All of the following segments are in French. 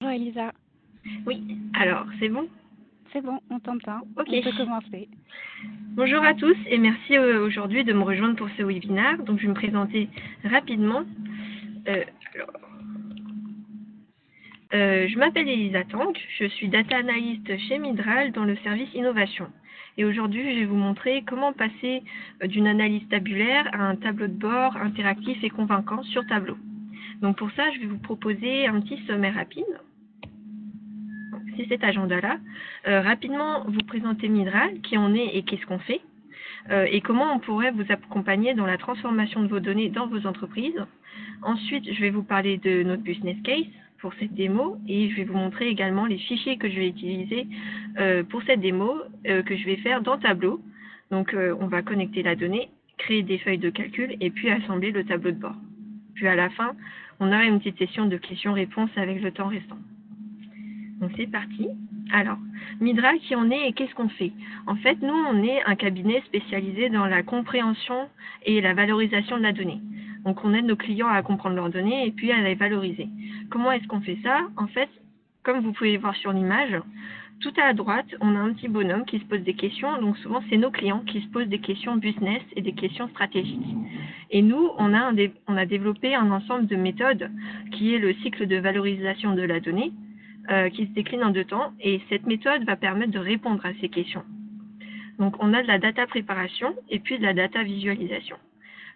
Bonjour Elisa, Oui, alors c'est bon? c'est bon, on t'entend, Ok. on peut commencer. Bonjour à tous et merci aujourd'hui de me rejoindre pour ce webinaire. Donc je vais me présenter rapidement. Euh, alors, je m'appelle Elisa Tank, je suis data analyst chez Midral dans le service innovation. Et aujourd'hui, je vais vous montrer comment passer d'une analyse tabulaire à un tableau de bord interactif et convaincant sur tableau. Donc pour ça, je vais vous proposer un petit sommaire rapide. C'est cet agenda-là. Rapidement, vous présenter Midral, qui on est et qu'est-ce qu'on fait, et comment on pourrait vous accompagner dans la transformation de vos données dans vos entreprises. Ensuite, je vais vous parler de notre business case pour cette démo, et je vais vous montrer également les fichiers que je vais utiliser pour cette démo, que je vais faire dans Tableau. Donc, on va connecter la donnée, créer des feuilles de calcul, et puis assembler le tableau de bord. Puis à la fin, on aura une petite session de questions-réponses avec le temps restant. Donc c'est parti. Alors, Midral, qui on est et qu'est-ce qu'on fait? En fait, nous, on est un cabinet spécialisé dans la compréhension et la valorisation de la donnée. Donc, on aide nos clients à comprendre leurs données et puis à les valoriser. Comment est-ce qu'on fait ça? En fait, comme vous pouvez voir sur l'image, tout à droite, on a un petit bonhomme qui se pose des questions. Donc, souvent, c'est nos clients qui se posent des questions business et des questions stratégiques. Et nous, on a développé un ensemble de méthodes qui est le cycle de valorisation de la donnée, qui se décline en 2 temps, et cette méthode va permettre de répondre à ces questions. Donc on a de la data préparation et puis de la data visualisation.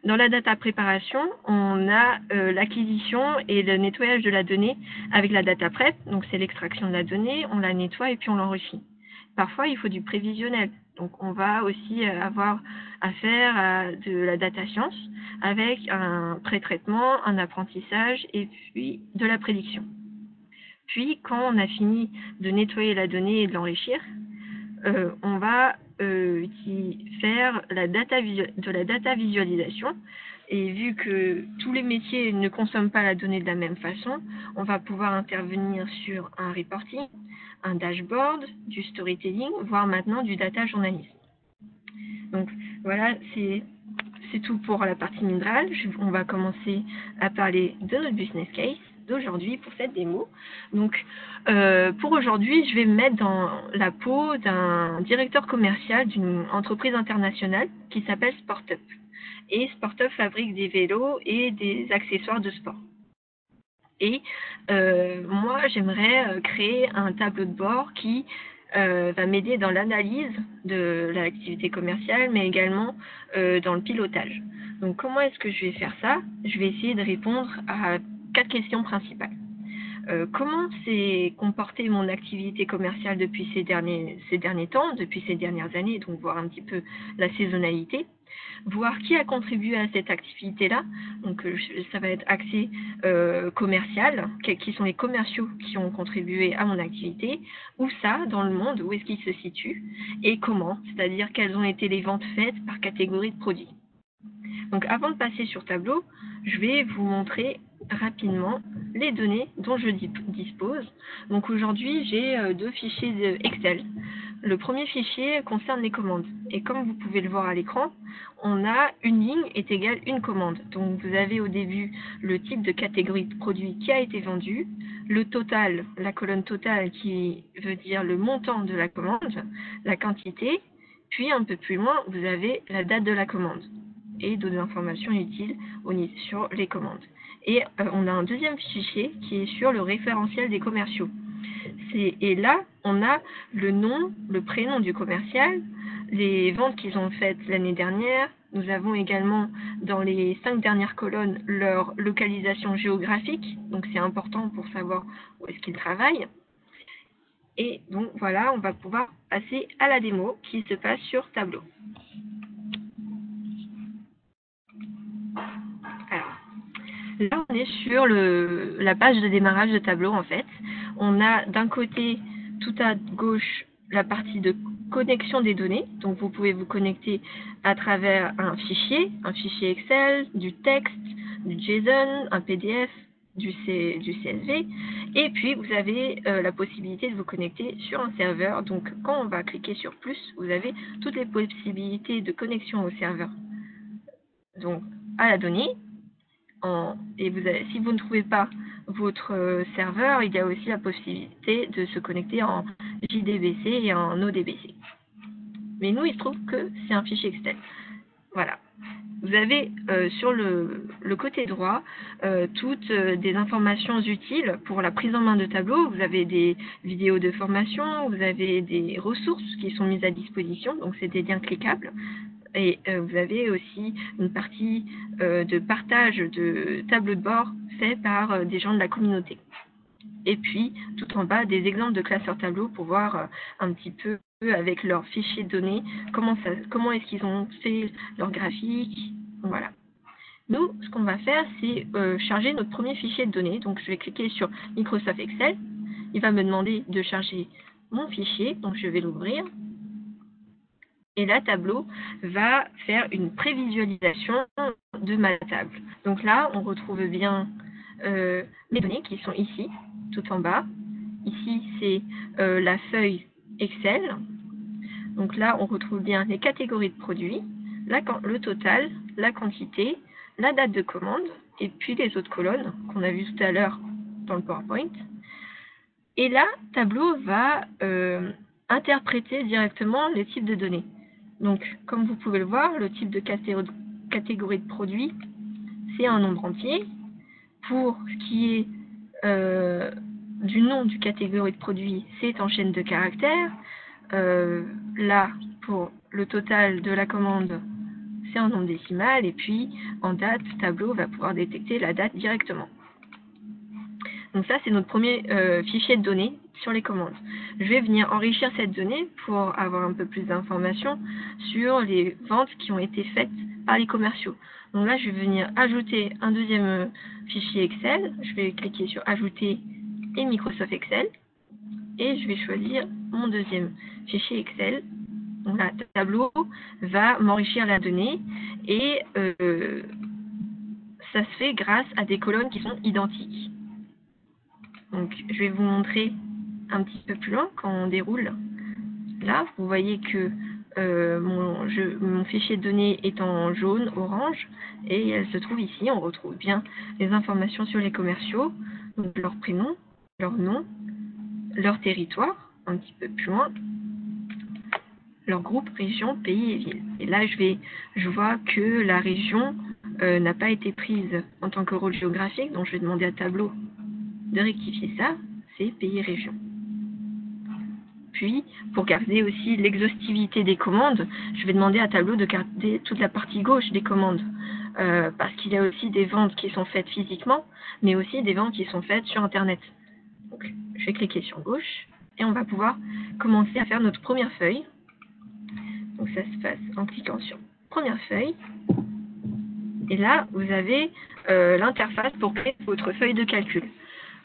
Dans la data préparation, on a l'acquisition et le nettoyage de la donnée avec la data prep, donc c'est l'extraction de la donnée, on la nettoie et puis on l'enrichit. Parfois, il faut du prévisionnel, donc on va aussi avoir affaire à de la data science avec un pré-traitement, un apprentissage et puis de la prédiction. Puis, quand on a fini de nettoyer la donnée et de l'enrichir, on va faire de la data visualisation. Et vu que tous les métiers ne consomment pas la donnée de la même façon, on va pouvoir intervenir sur un reporting, un dashboard, du storytelling, voire maintenant du data journalisme. Donc voilà, c'est tout pour la partie Midral. On va commencer à parler de notre business case d'aujourd'hui pour cette démo. Donc, pour aujourd'hui, je vais me mettre dans la peau d'un directeur commercial d'une entreprise internationale qui s'appelle SportUp. Et SportUp fabrique des vélos et des accessoires de sport. Et moi, j'aimerais créer un tableau de bord qui va m'aider dans l'analyse de l'activité commerciale, mais également dans le pilotage. Donc, comment est-ce que je vais faire ça? Je vais essayer de répondre à 4 questions principales. Comment s'est comportée mon activité commerciale depuis ces derniers temps, depuis ces dernières années, donc voir un petit peu la saisonnalité, voir qui a contribué à cette activité-là, donc ça va être axé commercial, qui sont les commerciaux qui ont contribué à mon activité, où ça, dans le monde, où est-ce qu'ils se situent, et comment, c'est-à-dire quelles ont été les ventes faites par catégorie de produits. Donc avant de passer sur Tableau, je vais vous montrer rapidement les données dont je dispose. Donc aujourd'hui, j'ai 2 fichiers Excel. Le premier fichier concerne les commandes. Et comme vous pouvez le voir à l'écran, on a une ligne est égale une commande. Donc vous avez au début le type de catégorie de produit qui a été vendu, le total, la colonne totale qui veut dire le montant de la commande, la quantité, puis un peu plus loin, vous avez la date de la commande et d'autres informations utiles sur les commandes. Et on a un deuxième fichier qui est sur le référentiel des commerciaux. Et là, on a le nom, le prénom du commercial, les ventes qu'ils ont faites l'année dernière. Nous avons également dans les 5 dernières colonnes leur localisation géographique, donc c'est important pour savoir où est-ce qu'ils travaillent. Et donc voilà, on va pouvoir passer à la démo qui se passe sur Tableau. Alors, là, on est sur la page de démarrage de Tableau, en fait. On a d'un côté, tout à gauche, la partie de connexion des données. Donc, vous pouvez vous connecter à travers un fichier Excel, du texte, du JSON, un PDF, du CSV. Et puis, vous avez la possibilité de vous connecter sur un serveur. Donc, quand on va cliquer sur plus, vous avez toutes les possibilités de connexion au serveur. Donc, à la donnée. Et si vous ne trouvez pas votre serveur, il y a aussi la possibilité de se connecter en JDBC et en ODBC. Mais nous, il se trouve que c'est un fichier Excel. Voilà. Vous avez sur le côté droit toutes des informations utiles pour la prise en main de tableaux. Vous avez des vidéos de formation, vous avez des ressources qui sont mises à disposition, donc c'est des liens cliquables. Et vous avez aussi une partie de partage de tableaux de bord fait par des gens de la communauté. Et puis, tout en bas, des exemples de classeurs tableaux pour voir un petit peu avec leurs fichiers de données, comment est-ce qu'ils ont fait leur graphique. Voilà. Nous, ce qu'on va faire, c'est charger notre premier fichier de données. Donc, je vais cliquer sur Microsoft Excel. Il va me demander de charger mon fichier. Donc, je vais l'ouvrir. Et là, Tableau va faire une prévisualisation de ma table. Donc là, on retrouve bien mes données qui sont ici, tout en bas. Ici, c'est la feuille Excel. Donc là, on retrouve bien les catégories de produits, le total, la quantité, la date de commande, et puis les autres colonnes qu'on a vues tout à l'heure dans le PowerPoint. Et là, Tableau va interpréter directement les types de données. Donc, comme vous pouvez le voir, le type de catégorie de produit, c'est un nombre entier. Pour ce qui est du nom du catégorie de produit, c'est en chaîne de caractères. Là, pour le total de la commande, c'est en nombre décimal. Et puis, en date, Tableau va pouvoir détecter la date directement. Donc ça, c'est notre premier fichier de données sur les commandes. Je vais venir enrichir cette donnée pour avoir un peu plus d'informations sur les ventes qui ont été faites par les commerciaux. Donc là, je vais venir ajouter un deuxième fichier Excel. Je vais cliquer sur Ajouter et Microsoft Excel. Et je vais choisir mon deuxième fichier Excel. Donc là, Tableau va m'enrichir la donnée et ça se fait grâce à des colonnes qui sont identiques. Donc, je vais vous montrer un petit peu plus loin quand on déroule. Là, vous voyez que mon fichier de données est en jaune, orange, et elle se trouve ici. On retrouve bien les informations sur les commerciaux, donc leur prénom, leur nom, leur territoire, un petit peu plus loin, leur groupe, région, pays et ville. Et là, je vois que la région n'a pas été prise en tant que rôle géographique, donc je vais demander à Tableau de rectifier ça, c'est pays région. Puis, pour garder aussi l'exhaustivité des commandes, je vais demander à Tableau de garder toute la partie gauche des commandes, parce qu'il y a aussi des ventes qui sont faites physiquement, mais aussi des ventes qui sont faites sur Internet. Donc, je vais cliquer sur gauche, et on va pouvoir commencer à faire notre première feuille. Donc, ça se passe en cliquant sur première feuille. Et là, vous avez l'interface pour créer votre feuille de calcul.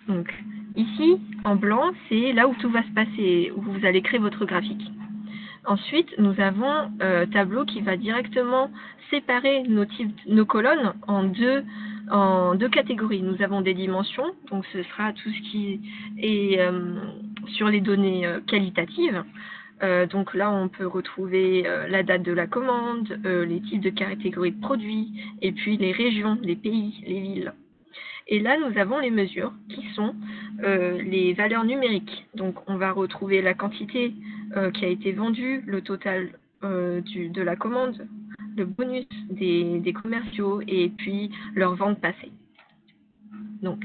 Donc, ici, en blanc, c'est là où tout va se passer, où vous allez créer votre graphique. Ensuite, nous avons Tableau qui va directement séparer nos colonnes en deux catégories. Nous avons des dimensions, donc ce sera tout ce qui est sur les données qualitatives. Donc là, on peut retrouver la date de la commande, les types de catégories de produits, et puis les régions, les pays, les villes. Et là, nous avons les mesures qui sont les valeurs numériques. Donc, on va retrouver la quantité qui a été vendue, le total de la commande, le bonus des commerciaux et puis leur vente passée. Donc,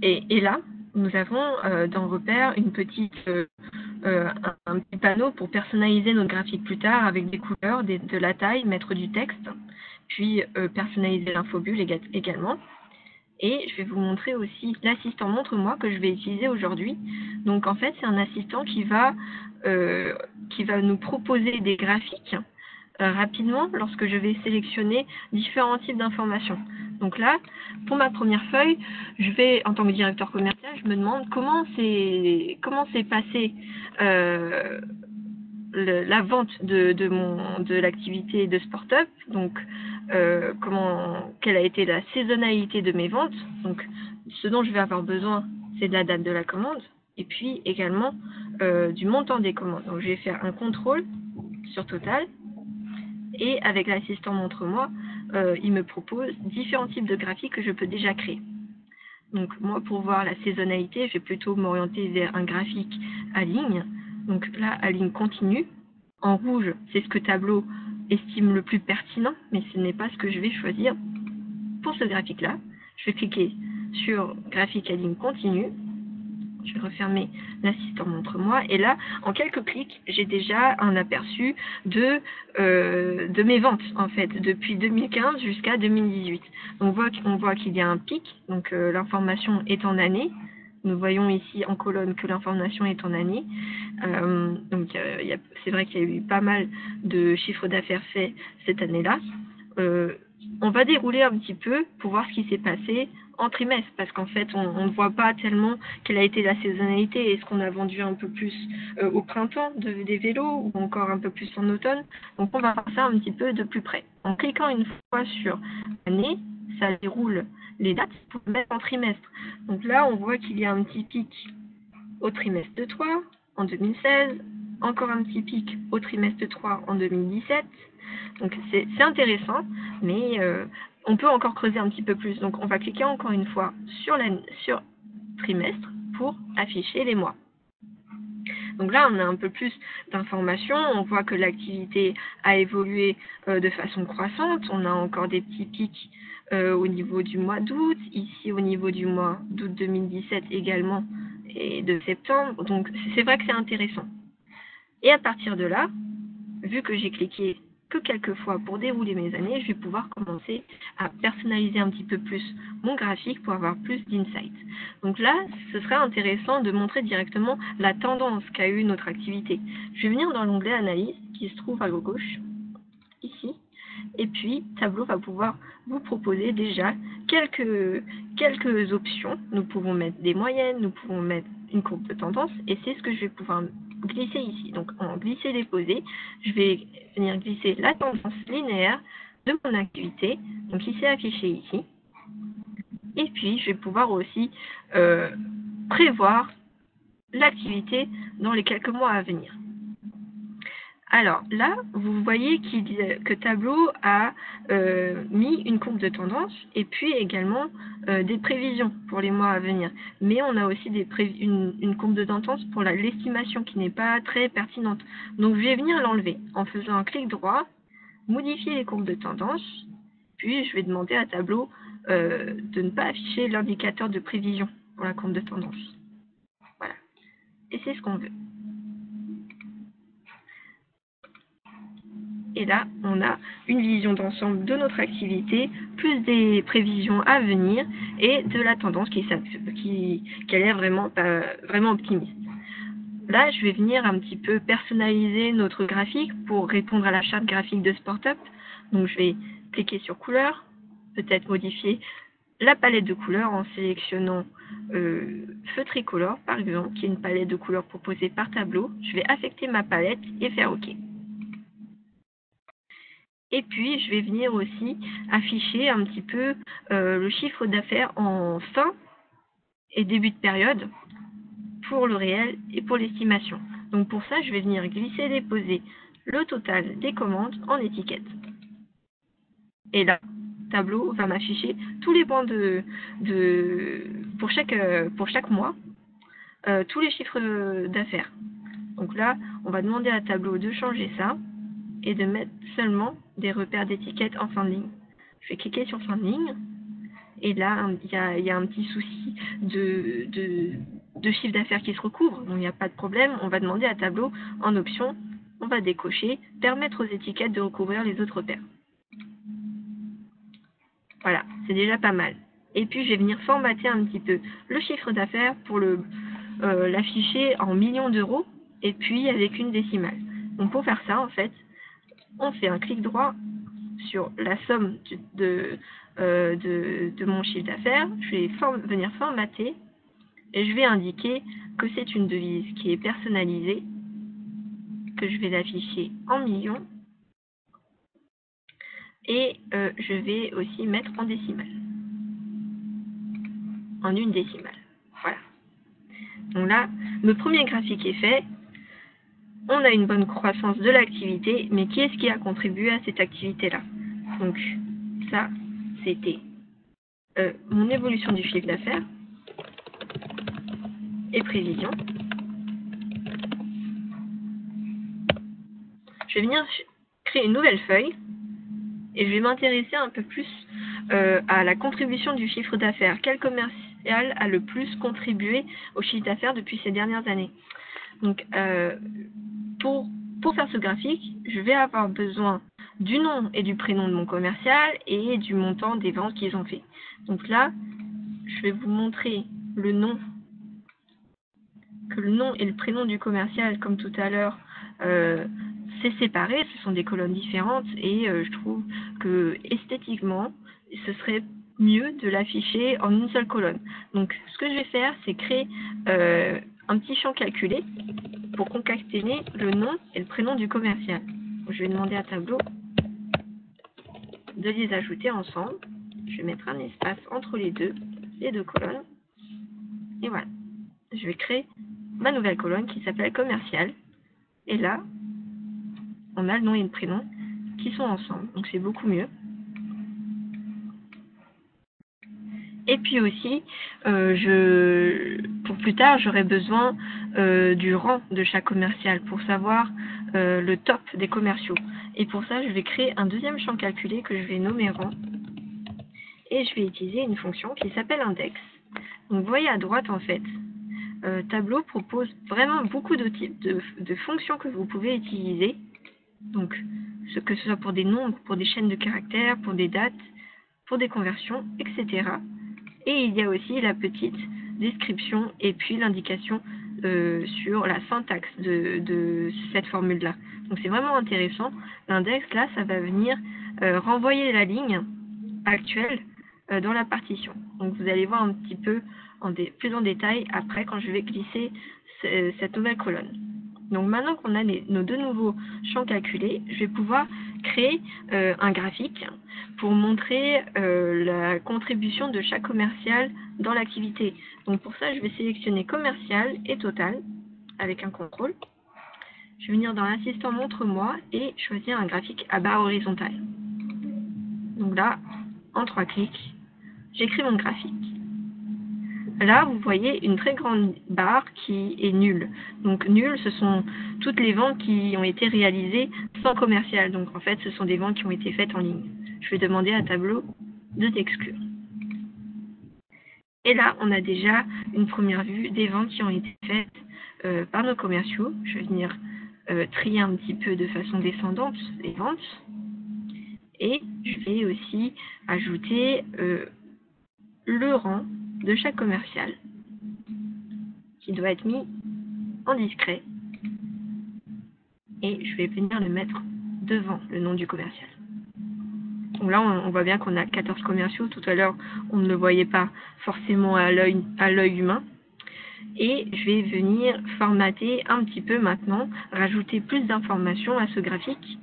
et là, nous avons dans Repères un petit panneau pour personnaliser notre graphique plus tard avec des couleurs, de la taille, mettre du texte, puis personnaliser l'infobulle également. Et je vais vous montrer aussi l'assistant Montre-moi que je vais utiliser aujourd'hui. Donc en fait, c'est un assistant qui va nous proposer des graphiques rapidement lorsque je vais sélectionner différents types d'informations. Donc là, pour ma première feuille, je vais, en tant que directeur commercial, je me demande comment s'est passée la vente de l'activité de Sport-Up, donc quelle a été la saisonnalité de mes ventes. Donc, ce dont je vais avoir besoin, c'est de la date de la commande, et puis également du montant des commandes. Donc, je vais faire un contrôle sur Total, et avec l'assistant Montre-moi, il me propose différents types de graphiques que je peux déjà créer. Donc moi, pour voir la saisonnalité, je vais plutôt m'orienter vers un graphique à ligne. Donc là, à ligne continue. En rouge, c'est ce que Tableau estime le plus pertinent, mais ce n'est pas ce que je vais choisir pour ce graphique-là. Je vais cliquer sur graphique à ligne continue. Je vais refermer l'assistant montre-moi. Et là, en quelques clics, j'ai déjà un aperçu de mes ventes, en fait, depuis 2015 jusqu'à 2018. On voit qu'il y a un pic, donc l'information est en année. Nous voyons ici en colonne que l'information est en année. Donc c'est vrai qu'il y a eu pas mal de chiffres d'affaires faits cette année-là. On va dérouler un petit peu pour voir ce qui s'est passé en trimestre, parce qu'en fait, on ne voit pas tellement quelle a été la saisonnalité. Est-ce qu'on a vendu un peu plus au printemps des vélos ou encore un peu plus en automne? Donc, on va voir ça un petit peu de plus près. En cliquant une fois sur l'année, ça déroule les dates pour le mettre en trimestre. Donc là, on voit qu'il y a un petit pic au trimestre 3 en 2016, encore un petit pic au trimestre 3 en 2017. Donc c'est intéressant, mais on peut encore creuser un petit peu plus. Donc on va cliquer encore une fois sur trimestre pour afficher les mois. Donc là, on a un peu plus d'informations. On voit que l'activité a évolué de façon croissante. On a encore des petits pics au niveau du mois d'août, ici au niveau du mois d'août 2017 également, et de septembre. Donc c'est vrai que c'est intéressant. Et à partir de là, vu que j'ai cliqué que quelques fois pour dérouler mes années, je vais pouvoir commencer à personnaliser un petit peu plus mon graphique pour avoir plus d'insights. Donc là, ce serait intéressant de montrer directement la tendance qu'a eu notre activité. Je vais venir dans l'onglet Analyse qui se trouve à gauche, ici, et puis Tableau va pouvoir vous proposer déjà quelques options. Nous pouvons mettre des moyennes, nous pouvons mettre une courbe de tendance, et c'est ce que je vais pouvoir glisser ici. Donc en glisser-déposer, je vais venir glisser la tendance linéaire de mon activité, donc qui s'est affichée ici. Et puis je vais pouvoir aussi prévoir l'activité dans les quelques mois à venir. Alors là, vous voyez que Tableau a mis une courbe de tendance et puis également des prévisions pour les mois à venir. Mais on a aussi une courbe de tendance pour l'estimation qui n'est pas très pertinente. Donc je vais venir l'enlever en faisant un clic droit, modifier les courbes de tendance, puis je vais demander à Tableau de ne pas afficher l'indicateur de prévision pour la courbe de tendance. Voilà. Et c'est ce qu'on veut. Et là, on a une vision d'ensemble de notre activité, plus des prévisions à venir et de la tendance qui a l'air vraiment optimiste. Là, je vais venir un petit peu personnaliser notre graphique pour répondre à la charte graphique de SportUp. Donc, je vais cliquer sur couleurs, peut-être modifier la palette de couleurs en sélectionnant Feu Tricolore, par exemple, qui est une palette de couleurs proposée par Tableau. Je vais affecter ma palette et faire OK. Et puis, je vais venir aussi afficher un petit peu le chiffre d'affaires en fin et début de période pour le réel et pour l'estimation. Donc pour ça, je vais venir glisser et déposer le total des commandes en étiquette. Et là, Tableau va m'afficher tous les points pour chaque mois, tous les chiffres d'affaires. Donc là, on va demander à Tableau de changer ça et de mettre seulement des repères d'étiquette en fin de ligne. Je vais cliquer sur fin de ligne, et là, il y a un petit souci de chiffre d'affaires qui se recouvre, donc il n'y a pas de problème. On va demander à Tableau, en option, on va décocher, permettre aux étiquettes de recouvrir les autres repères. Voilà, c'est déjà pas mal. Et puis, je vais venir formater un petit peu le chiffre d'affaires pour l'afficher en millions d'euros, et puis avec une décimale. Donc pour faire ça, en fait, on fait un clic droit sur la somme de mon chiffre d'affaires. Je vais venir formater et je vais indiquer que c'est une devise qui est personnalisée, que je vais l'afficher en millions, et je vais aussi mettre en décimale, en une décimale. Voilà. Donc là, le premier graphique est fait. On a une bonne croissance de l'activité, mais qui est-ce qui a contribué à cette activité-là? Donc, ça, c'était mon évolution du chiffre d'affaires. et prévision. Je vais venir créer une nouvelle feuille et je vais m'intéresser un peu plus à la contribution du chiffre d'affaires. Quel commercial a le plus contribué au chiffre d'affaires depuis ces dernières années? Donc, pour faire ce graphique, je vais avoir besoin du nom et du prénom de mon commercial et du montant des ventes qu'ils ont fait. Donc là, je vais vous montrer le nom, que le nom et le prénom du commercial, comme tout à l'heure, c'est séparé, ce sont des colonnes différentes et je trouve que esthétiquement, ce serait mieux de l'afficher en une seule colonne. Donc ce que je vais faire, c'est créer un petit champ calculé pour concaténer le nom et le prénom du commercial. Donc, je vais demander à Tableau de les ajouter ensemble. Je vais mettre un espace entre les deux colonnes. Et voilà. Je vais créer ma nouvelle colonne qui s'appelle commercial. Et là, on a le nom et le prénom qui sont ensemble. Donc c'est beaucoup mieux. Et puis aussi, pour plus tard, j'aurai besoin du rang de chaque commercial pour savoir le top des commerciaux. Et pour ça, je vais créer un deuxième champ calculé que je vais nommer rang. Et je vais utiliser une fonction qui s'appelle index. Donc vous voyez à droite, en fait, Tableau propose vraiment beaucoup de types de fonctions que vous pouvez utiliser. Donc, que ce soit pour des nombres, pour des chaînes de caractères, pour des dates, pour des conversions, etc. Et il y a aussi la petite description et puis l'indication sur la syntaxe de cette formule-là. Donc c'est vraiment intéressant. L'index, là, ça va venir renvoyer la ligne actuelle dans la partition. Donc vous allez voir un petit peu plus en détail après quand je vais glisser cette nouvelle colonne. Donc maintenant qu'on a nos deux nouveaux champs calculés, je vais pouvoir créer un graphique pour montrer la contribution de chaque commercial dans l'activité. Donc pour ça, je vais sélectionner commercial et total avec un contrôle. Je vais venir dans l'assistant montre-moi et choisir un graphique à barre horizontale. Donc là, en 3 clics, j'écris mon graphique. Là, vous voyez une très grande barre qui est nulle. Donc nulle, ce sont toutes les ventes qui ont été réalisées sans commercial. Donc en fait, ce sont des ventes qui ont été faites en ligne. Je vais demander à Tableau de t'exclure. Et là, on a déjà une première vue des ventes qui ont été faites par nos commerciaux. Je vais venir trier un petit peu de façon descendante les ventes. Et je vais aussi ajouter le rang de chaque commercial qui doit être mis en discret et je vais venir le mettre devant le nom du commercial. Donc là on voit bien qu'on a 14 commerciaux. Tout à l'heure on ne le voyait pas forcément à l'œil humain et je vais venir formater un petit peu maintenant, rajouter plus d'informations à ce graphique.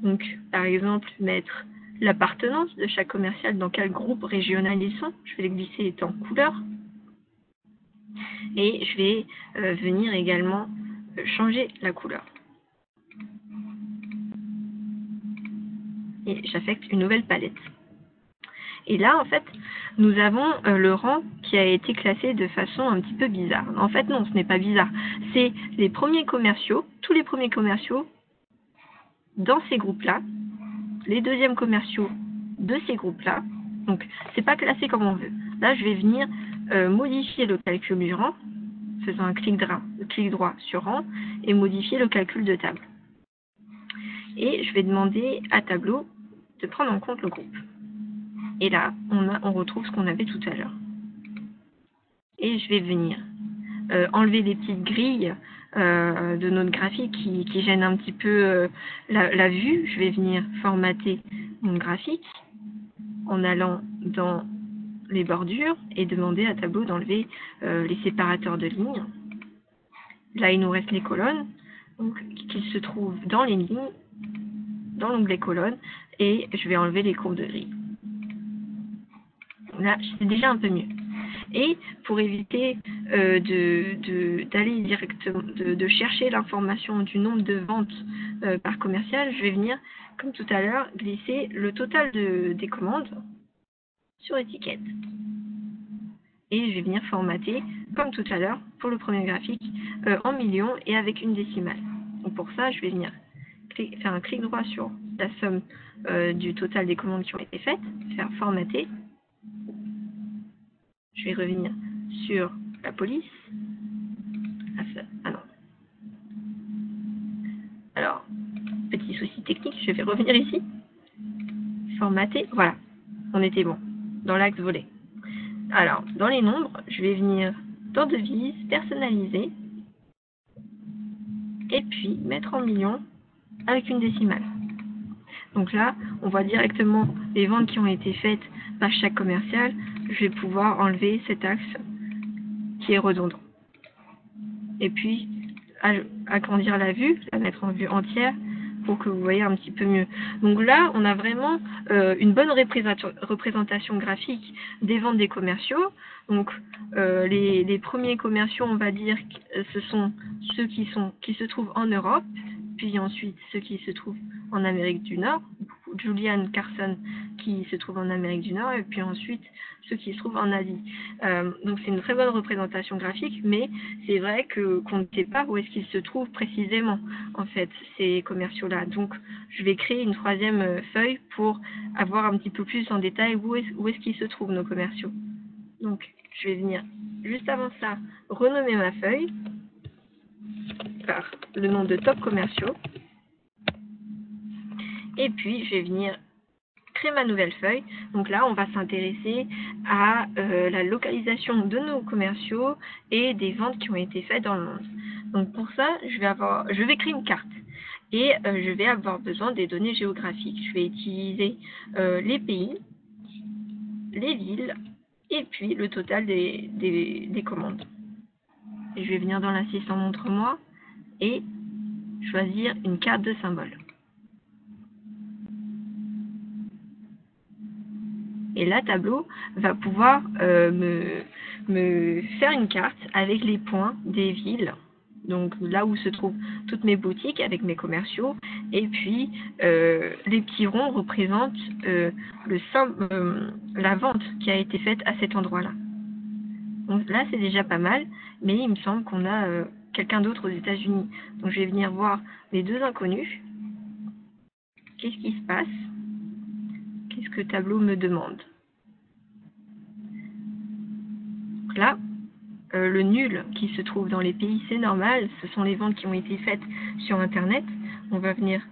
Donc par exemple mettre l'appartenance de chaque commercial, dans quel groupe régional ils sont. Je vais les glisser en couleur. Et je vais venir également changer la couleur. Et j'affecte une nouvelle palette. Et là, en fait, nous avons le rang qui a été classé de façon un petit peu bizarre. En fait, non, ce n'est pas bizarre. C'est les premiers commerciaux, tous les premiers commerciaux dans ces groupes-là, les deuxièmes commerciaux de ces groupes-là. Donc, c'est pas classé comme on veut. Là, je vais venir modifier le calcul du rang, faisant un clic droit sur rang et modifier le calcul de table. Et je vais demander à Tableau de prendre en compte le groupe. Et là, on retrouve ce qu'on avait tout à l'heure. Et je vais venir enlever les petites grilles de notre graphique qui gênent un petit peu la vue. Je vais venir formater mon graphique en allant dans les bordures et demander à Tableau d'enlever les séparateurs de lignes. Là, il nous reste les colonnes, donc qui se trouvent dans les lignes, dans l'onglet colonnes, et je vais enlever les courbes de grille. Là, c'est déjà un peu mieux. Et pour éviter d'aller directement, de chercher l'information du nombre de ventes par commercial, je vais venir, comme tout à l'heure, glisser le total des commandes sur étiquette. et je vais venir formater, comme tout à l'heure, pour le premier graphique, en millions et avec une décimale. Donc pour ça, je vais venir faire un clic droit sur la somme du total des commandes qui ont été faites, faire formater. Je vais revenir sur la police. Ah non. Alors, petit souci technique, je vais revenir ici. Formater, voilà, on était bon, dans l'axe volet. Alors, dans les nombres, je vais venir dans devise, personnaliser, et puis mettre en millions avec une décimale. Donc là, on voit directement les ventes qui ont été faites par chaque commercial. Je vais pouvoir enlever cet axe qui est redondant. Et puis, agrandir la vue, la mettre en vue entière pour que vous voyez un petit peu mieux. Donc là, on a vraiment une bonne représentation graphique des ventes des commerciaux. Donc les premiers commerciaux, on va dire, ce sont ceux qui se trouvent en Europe, puis ensuite ceux qui se trouvent en Amérique du Nord, Julian Carson qui se trouve en Amérique du Nord, et puis ensuite ceux qui se trouvent en Asie. Donc c'est une très bonne représentation graphique, mais c'est vrai qu'on ne sait pas où est-ce qu'ils se trouvent précisément, en fait, ces commerciaux-là. Donc je vais créer une troisième feuille pour avoir un petit peu plus en détail où est-ce qu'ils se trouvent, nos commerciaux. Donc je vais venir, juste avant ça, renommer ma feuille par le nom de top commerciaux. Et puis, je vais venir créer ma nouvelle feuille. Donc là, on va s'intéresser à la localisation de nos commerciaux et des ventes qui ont été faites dans le monde. Donc pour ça, je vais créer une carte. Et je vais avoir besoin des données géographiques. Je vais utiliser les pays, les villes, et puis le total des commandes. Et je vais venir dans l'assistant Montre-moi et choisir une carte de symbole. Et là, Tableau va pouvoir me faire une carte avec les points des villes. Donc là où se trouvent toutes mes boutiques avec mes commerciaux. Et puis, les petits ronds représentent la vente qui a été faite à cet endroit-là. Donc là, c'est déjà pas mal, mais il me semble qu'on a quelqu'un d'autre aux États-Unis. Donc je vais venir voir les deux inconnus. Qu'est-ce qui se passe? Qu'est-ce que Tableau me demande? Donc là, le nul qui se trouve dans les pays, c'est normal. Ce sont les ventes qui ont été faites sur Internet. On va venir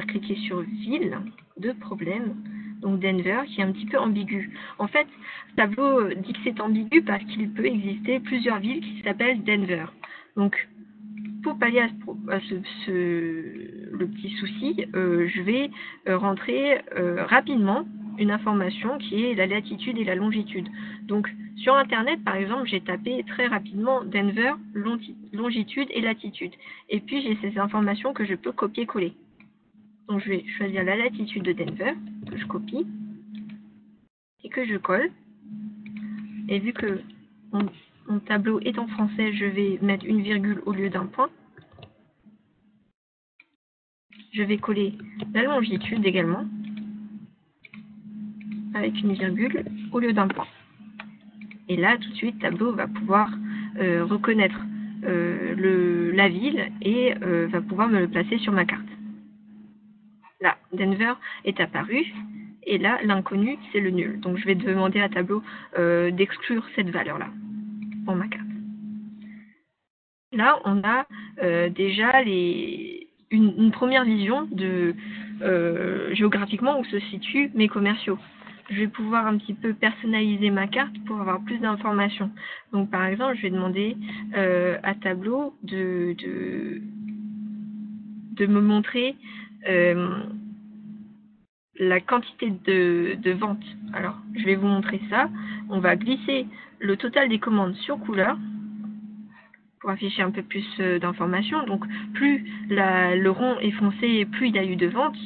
cliquer sur ville de problème. Donc Denver, qui est un petit peu ambigu. En fait, Tableau dit que c'est ambigu parce qu'il peut exister plusieurs villes qui s'appellent Denver. Donc, pour pallier à le petit souci, je vais rentrer rapidement une information qui est la latitude et la longitude. Donc, sur Internet, par exemple, j'ai tapé très rapidement Denver, longitude et latitude. Et puis, j'ai ces informations que je peux copier-coller. Donc, je vais choisir la latitude de Denver, que je copie, et que je colle. Et vu que mon tableau est en français, je vais mettre une virgule au lieu d'un point. Je vais coller la longitude également, avec une virgule au lieu d'un point. Et là, tout de suite, Tableau va pouvoir reconnaître la ville et va pouvoir me le placer sur ma carte. Là, Denver est apparu, et là, l'inconnu, c'est le nul. Donc, je vais demander à Tableau d'exclure cette valeur-là pour ma carte. Là, on a déjà une première vision de géographiquement où se situent mes commerciaux. Je vais pouvoir un petit peu personnaliser ma carte pour avoir plus d'informations. Donc, par exemple, je vais demander à Tableau de me montrer la quantité de ventes. Alors, je vais vous montrer ça. On va glisser le total des commandes sur couleur pour afficher un peu plus d'informations. Donc, plus le rond est foncé, plus il y a eu de ventes.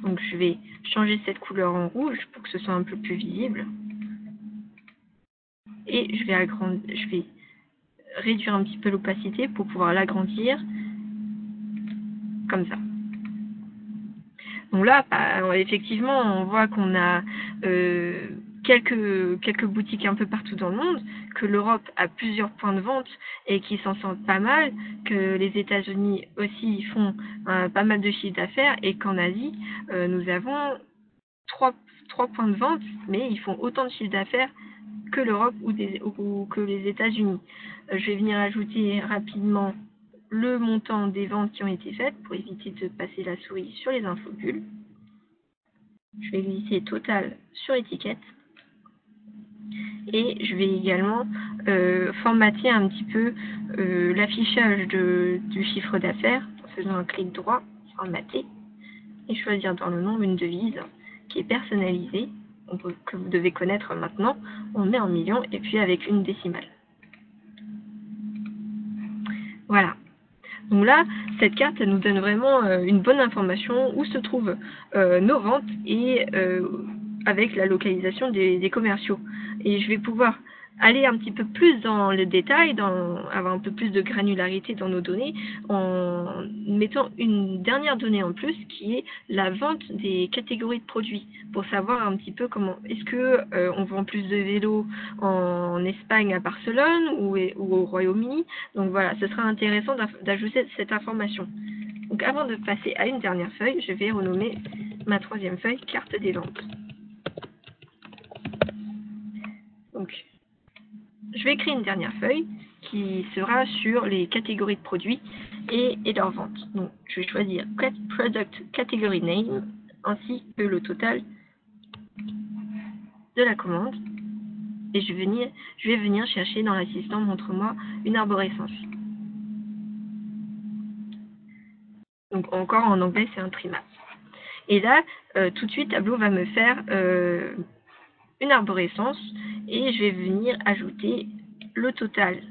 Donc, je vais changer cette couleur en rouge pour que ce soit un peu plus visible. Et je vais réduire un petit peu l'opacité pour pouvoir l'agrandir comme ça. Donc là, effectivement, on voit qu'on a quelques boutiques un peu partout dans le monde, que l'Europe a plusieurs points de vente et qui s'en sortent pas mal, que les États-Unis aussi font pas mal de chiffre d'affaires et qu'en Asie, nous avons trois points de vente, mais ils font autant de chiffre d'affaires que l'Europe ou que les États-Unis. Je vais venir ajouter rapidement le montant des ventes qui ont été faites pour éviter de passer la souris sur les infobules. Je vais glisser total sur étiquette. Et je vais également formater un petit peu l'affichage du chiffre d'affaires en faisant un clic droit, formater, et choisir dans le nom une devise qui est personnalisée, que vous devez connaître maintenant. On met en millions et puis avec une décimale. Voilà. Donc là, cette carte elle nous donne vraiment une bonne information où se trouvent nos ventes et avec la localisation des commerciaux. Et je vais pouvoir aller un petit peu plus dans le détail, avoir un peu plus de granularité dans nos données, en mettant une dernière donnée en plus qui est la vente des catégories de produits, pour savoir un petit peu comment, est-ce que on vend plus de vélos en Espagne à Barcelone ou au Royaume-Uni. Donc voilà, ce sera intéressant d'ajouter cette information. Donc avant de passer à une dernière feuille, je vais renommer ma troisième feuille carte des ventes. Donc, je vais créer une dernière feuille qui sera sur les catégories de produits et leurs ventes. Donc, je vais choisir Product Category Name ainsi que le total de la commande. Et je vais venir chercher dans l'assistant Montre-moi une arborescence. Donc, encore en anglais, c'est un trimestre. Et là, tout de suite, Tableau va me faire une arborescence et je vais venir ajouter le total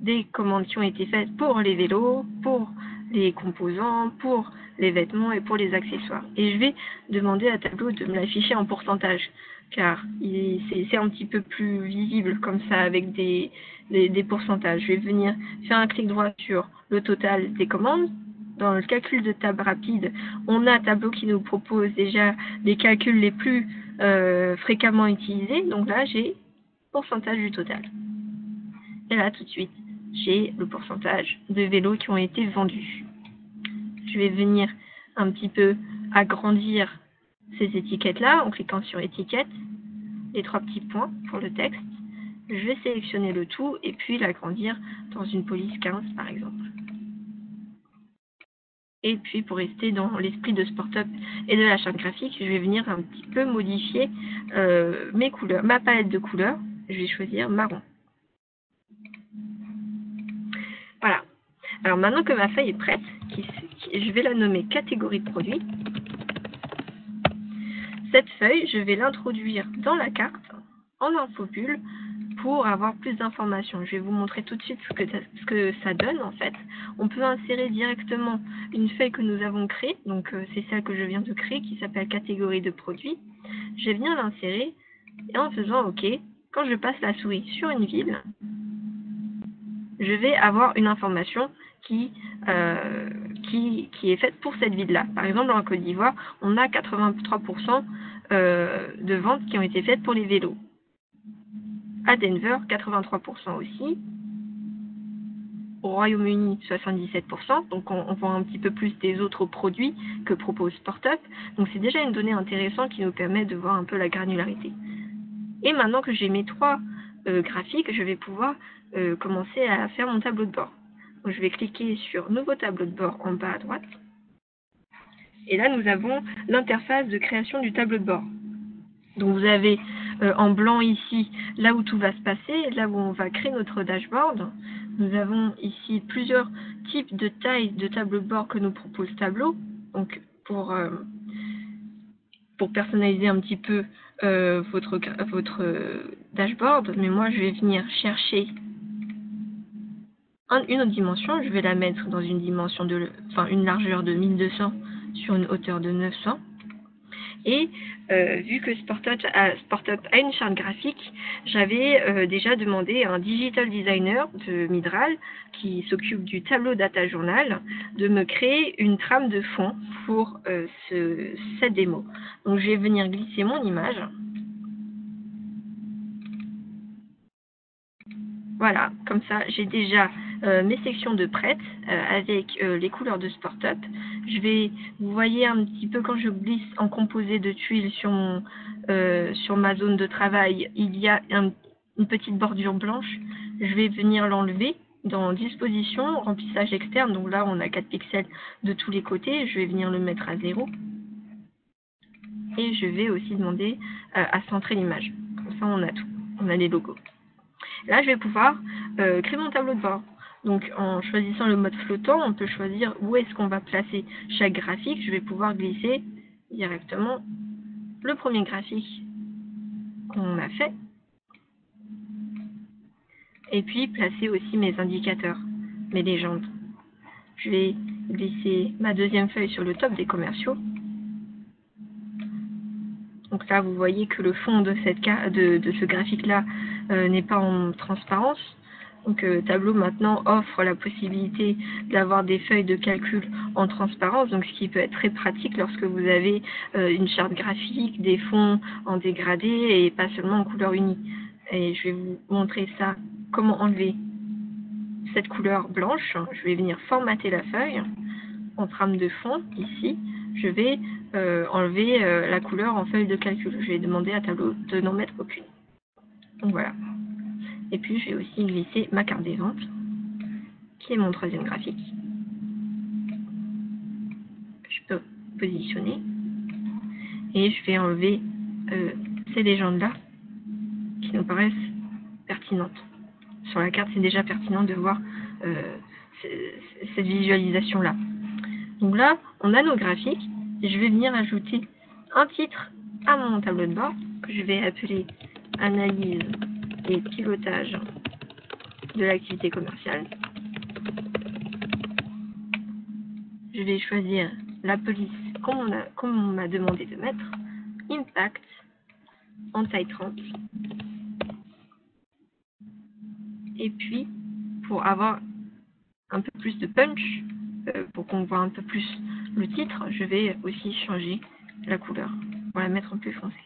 des commandes qui ont été faites pour les vélos, pour les composants, pour les vêtements et pour les accessoires. Et je vais demander à Tableau de me l'afficher en pourcentage, car c'est un petit peu plus visible comme ça avec des pourcentages. Je vais venir faire un clic droit sur le total des commandes. Dans le calcul de table rapide, on a Tableau qui nous propose déjà les calculs les plus fréquemment utilisés. Donc là, j'ai pourcentage du total. Et là, tout de suite, j'ai le pourcentage de vélos qui ont été vendus. Je vais venir un petit peu agrandir ces étiquettes-là en cliquant sur étiquette, les trois petits points pour le texte. Je vais sélectionner le tout et puis l'agrandir dans une police 15 par exemple. Et puis pour rester dans l'esprit de SportUp et de la charte graphique, je vais venir un petit peu modifier mes couleurs, ma palette de couleurs. Je vais choisir marron. Voilà. Alors maintenant que ma feuille est prête, je vais la nommer catégorie de produits. Cette feuille, je vais l'introduire dans la carte en infobulle pour avoir plus d'informations. Je vais vous montrer tout de suite ce que ça donne en fait. On peut insérer directement une feuille que nous avons créée, donc c'est celle que je viens de créer qui s'appelle catégorie de produits. Je vais venir l'insérer et en faisant OK, quand je passe la souris sur une ville, je vais avoir une information qui est faite pour cette ville-là. Par exemple, en Côte d'Ivoire, on a 83% de ventes qui ont été faites pour les vélos. À Denver, 83% aussi. Au Royaume-Uni, 77%. Donc, on voit un petit peu plus des autres produits que propose SportUp. Donc, c'est déjà une donnée intéressante qui nous permet de voir un peu la granularité. Et maintenant que j'ai mes trois graphiques, je vais pouvoir commencer à faire mon tableau de bord. Donc, je vais cliquer sur Nouveau tableau de bord en bas à droite. Et là, nous avons l'interface de création du tableau de bord. Donc, vous avez en blanc ici, là où tout va se passer, là où on va créer notre dashboard. Nous avons ici plusieurs types de tailles de tableau de bord que nous propose Tableau. Donc, pour personnaliser un petit peu votre dashboard. Mais moi, je vais venir chercher une autre dimension. Je vais la mettre dans une dimension une largeur de 1200 sur une hauteur de 900. Et vu que SportUp a une charte graphique, j'avais déjà demandé à un digital designer de Midral, qui s'occupe du tableau data journal, de me créer une trame de fond pour cette démo. Donc je vais venir glisser mon image. Voilà, comme ça j'ai déjà mes sections de prêtes avec les couleurs de SportUp. Vous voyez un petit peu quand je glisse en composé de tuiles sur ma zone de travail, il y a une petite bordure blanche. Je vais venir l'enlever dans disposition, remplissage externe. Donc là on a 4 pixels de tous les côtés. Je vais venir le mettre à 0. Et je vais aussi demander à centrer l'image. Comme ça on a tout, on a les logos. Là, je vais pouvoir créer mon tableau de bord. Donc, en choisissant le mode flottant, on peut choisir où est-ce qu'on va placer chaque graphique. Je vais pouvoir glisser directement le premier graphique qu'on a fait. Et puis, placer aussi mes indicateurs, mes légendes. Je vais glisser ma deuxième feuille sur le top des commerciaux. Donc là, vous voyez que le fond de ce graphique-là n'est pas en transparence. Donc Tableau maintenant offre la possibilité d'avoir des feuilles de calcul en transparence, donc ce qui peut être très pratique lorsque vous avez une charte graphique, des fonds en dégradé et pas seulement en couleur unie. Et je vais vous montrer ça, comment enlever cette couleur blanche. Je vais venir formater la feuille en trame de fond ici. Je vais enlever la couleur en feuille de calcul. Je vais demander à Tableau de n'en mettre aucune. Donc voilà. Et puis je vais aussi glisser ma carte des ventes, qui est mon troisième graphique. Je peux positionner. Et je vais enlever ces légendes-là, qui nous paraissent pertinentes. Sur la carte, c'est déjà pertinent de voir cette visualisation-là. Donc là, on a nos graphiques. Je vais venir ajouter un titre à mon tableau de bord, que je vais appeler Analyse et pilotage de l'activité commerciale. Je vais choisir la police comme on m'a demandé de mettre, Impact en taille 30. Et puis, pour avoir un peu plus de punch, pour qu'on voit un peu plus le titre, je vais aussi changer la couleur pour la mettre en plus foncée.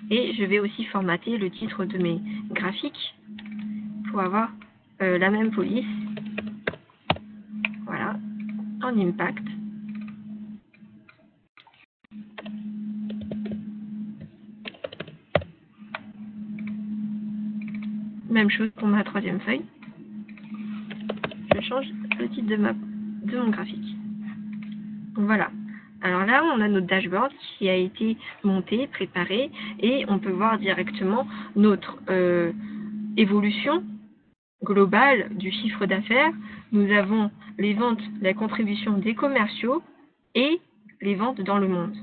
Et je vais aussi formater le titre de mes graphiques pour avoir la même police. Voilà, en impact. Même chose pour ma troisième feuille. Je change le titre de mon graphique. Donc voilà. Alors là, on a notre dashboard qui a été monté, préparé, et on peut voir directement notre évolution globale du chiffre d'affaires. Nous avons les ventes, la contribution des commerciaux et les ventes dans le monde.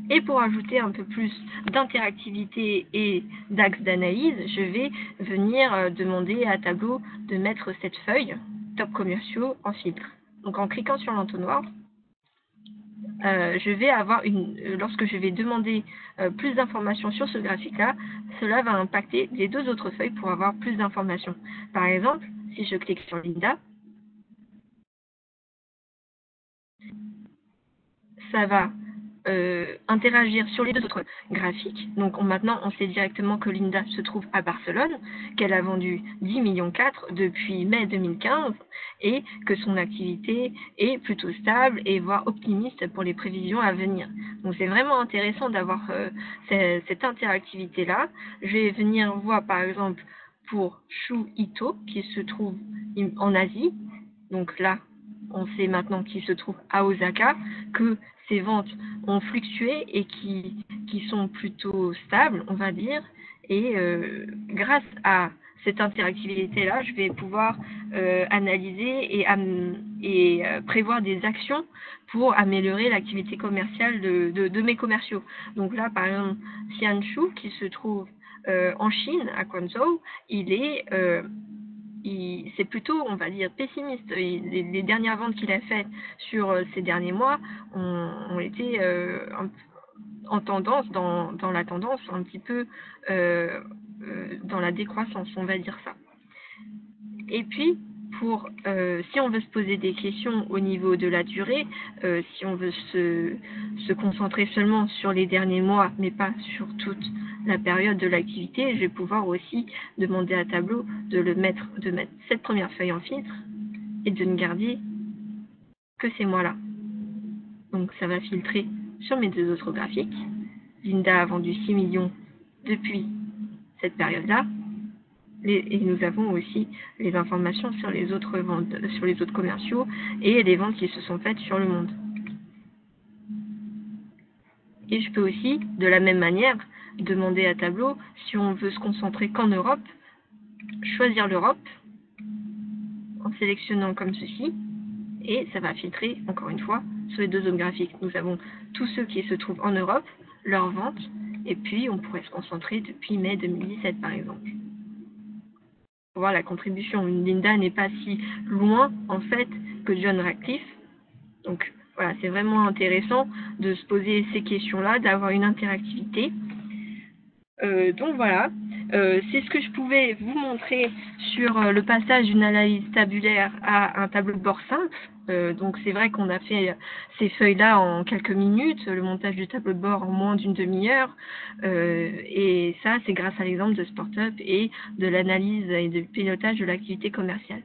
Et pour ajouter un peu plus d'interactivité et d'axes d'analyse, je vais venir demander à Tableau de mettre cette feuille top commerciaux en filtre. Donc en cliquant sur l'entonnoir, je vais avoir lorsque je vais demander plus d'informations sur ce graphique-là, cela va impacter les deux autres feuilles pour avoir plus d'informations. Par exemple, si je clique sur Linda, ça va interagir sur les deux autres graphiques. Donc maintenant, on sait directement que Linda se trouve à Barcelone, qu'elle a vendu 10,4 millions depuis mai 2015 et que son activité est plutôt stable et voire optimiste pour les prévisions à venir. Donc c'est vraiment intéressant d'avoir cette interactivité-là. Je vais venir voir par exemple pour Shu Ito qui se trouve en Asie. Donc là, on sait maintenant qu'il se trouve à Osaka, que ses ventes ont fluctué et qui sont plutôt stables, on va dire. Et grâce à cette interactivité-là, je vais pouvoir analyser et prévoir des actions pour améliorer l'activité commerciale de mes commerciaux. Donc là, par exemple, Xianshu, qui se trouve en Chine, à Guangzhou, il c'est plutôt, on va dire, pessimiste. Les dernières ventes qu'il a faites sur ces derniers mois ont été en tendance, dans la tendance, un petit peu dans la décroissance, on va dire ça. Et puis, si on veut se poser des questions au niveau de la durée, si on veut se concentrer seulement sur les derniers mois, mais pas sur toute la période de l'activité, je vais pouvoir aussi demander à Tableau de mettre cette première feuille en filtre et de ne garder que ces mois-là. Donc ça va filtrer sur mes deux autres graphiques. Linda a vendu 6 millions depuis cette période-là. Et nous avons aussi les informations sur les autres ventes, sur les autres commerciaux et les ventes qui se sont faites sur le monde. Et je peux aussi, de la même manière, demander à Tableau, si on veut se concentrer qu'en Europe, choisir l'Europe en sélectionnant comme ceci, et ça va filtrer, encore une fois, sur les deux autres graphiques. Nous avons tous ceux qui se trouvent en Europe, leurs ventes, et puis on pourrait se concentrer depuis mai 2017 par exemple. Pour voir la contribution. Linda n'est pas si loin en fait que John Ratcliffe. Donc voilà, c'est vraiment intéressant de se poser ces questions-là, d'avoir une interactivité. Donc voilà, c'est ce que je pouvais vous montrer sur le passage d'une analyse tabulaire à un tableau de bord simple. Donc c'est vrai qu'on a fait ces feuilles-là en quelques minutes, le montage du tableau de bord en moins d'une demi-heure, et ça c'est grâce à l'exemple de SportUp et de l'analyse et du pilotage de l'activité commerciale.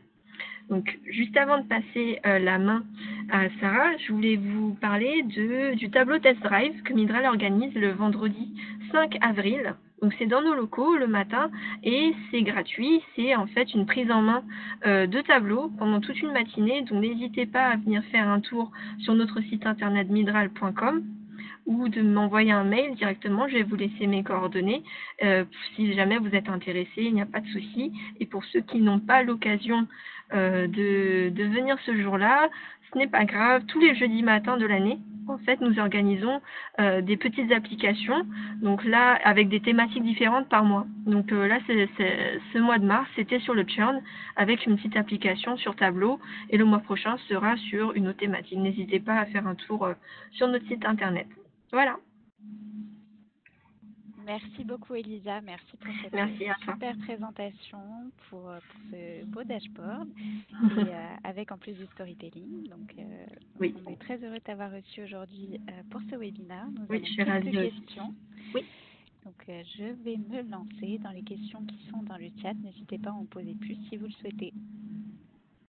Donc juste avant de passer la main à Sarah, je voulais vous parler du tableau test drive que Midral organise le vendredi 5 avril. Donc c'est dans nos locaux le matin et c'est gratuit. C'est en fait une prise en main de tableau pendant toute une matinée. Donc n'hésitez pas à venir faire un tour sur notre site internet midral.com ou de m'envoyer un mail directement. Je vais vous laisser mes coordonnées. Si jamais vous êtes intéressé, il n'y a pas de souci. Et pour ceux qui n'ont pas l'occasion de venir ce jour-là, ce n'est pas grave. Tous les jeudis matins de l'année, en fait, nous organisons des petites applications. Donc là, avec des thématiques différentes par mois. Donc là, ce mois de mars, c'était sur le churn avec une petite application sur Tableau. Et le mois prochain sera sur une autre thématique. N'hésitez pas à faire un tour sur notre site internet. Voilà. Merci beaucoup, Elisa. Merci pour cette super présentation, pour ce beau dashboard, et avec en plus du storytelling. Donc, oui. On est très heureux de t'avoir reçu aujourd'hui pour ce webinaire. Nous avons quelques questions. Oui. Donc, je vais me lancer dans les questions qui sont dans le chat. N'hésitez pas à en poser plus si vous le souhaitez.